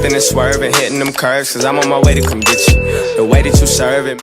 flipping and swerving, hitting them curves, cause I'm on my way to come get you. The way that you serve it.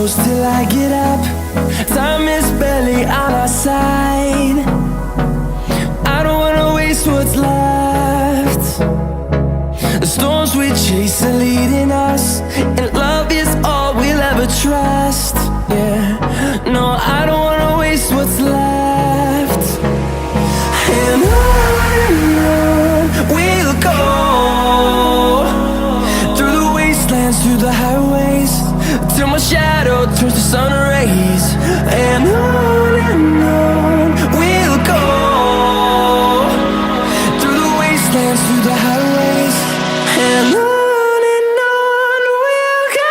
close till I get up. Time is barely on our side. I don't wanna waste what's left. The storms we chase are leading us, and love is all we'll ever trust. Yeah, no, I don't wanna waste what's left. And on we'll go, through the wastelands, through the highways, till my shadow turns to sun rays. And on we'll go, through the wastelands, through the highways, and on we'll go.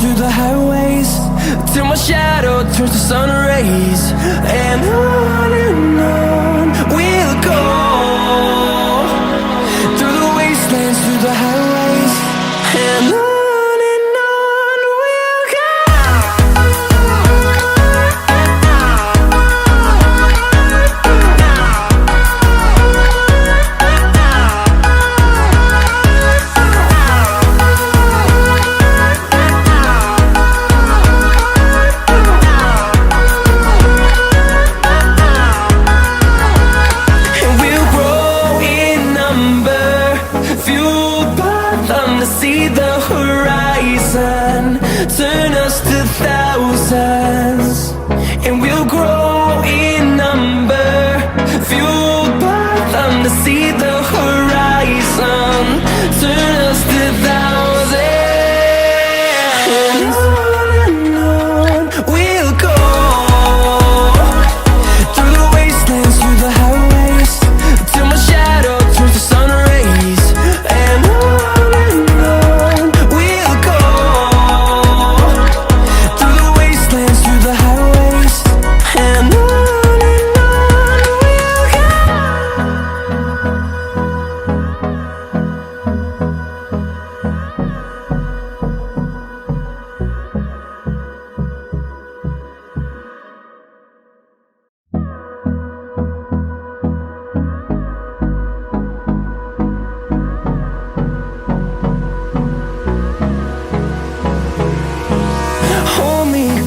Through the highways, till my shadow turns to sun rays. And on we'll go, through the wastelands, through the highways, and on we'll go. See the horizon, turn us to thousands, and we'll grow in number, fueled by them. To see the horizon, turn us to thousands, and on we'll go, through the wastelands, through the highways, till my shadow turns to sun rays. And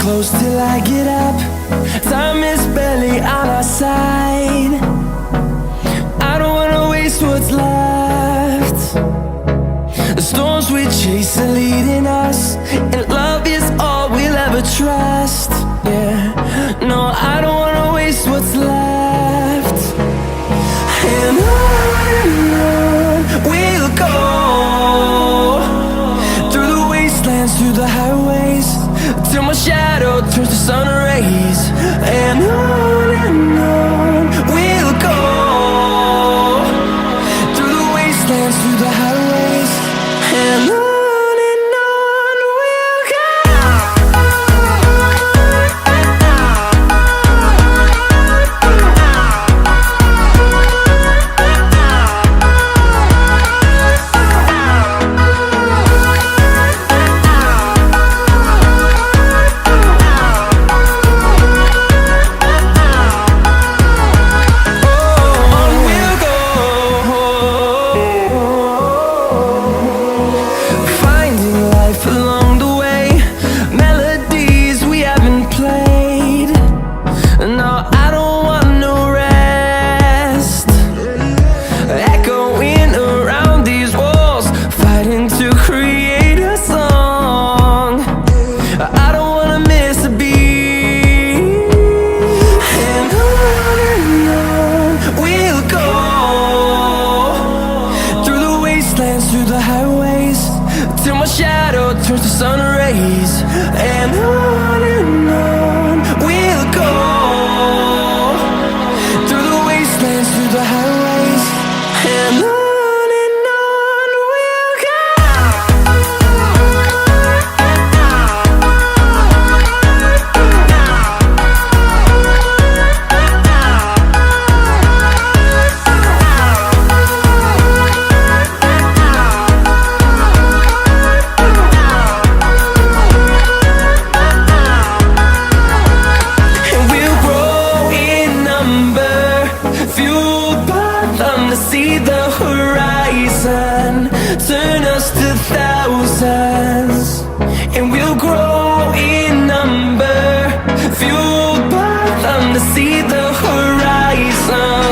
close till I get up. Time is barely on our side. I don't wanna waste what's left. The storms we chase are leading us, and love is all we'll ever trust. Yeah, no, I don't wanna waste what's left. And on we'll go, through the wastelands, through the highways, till my shadow turns to sun rays. And on we'll go, through the wastelands, through the highways, and on. wanna see the horizon, turn us to thousands, and we'll grow in number, fueled by them to see the horizon.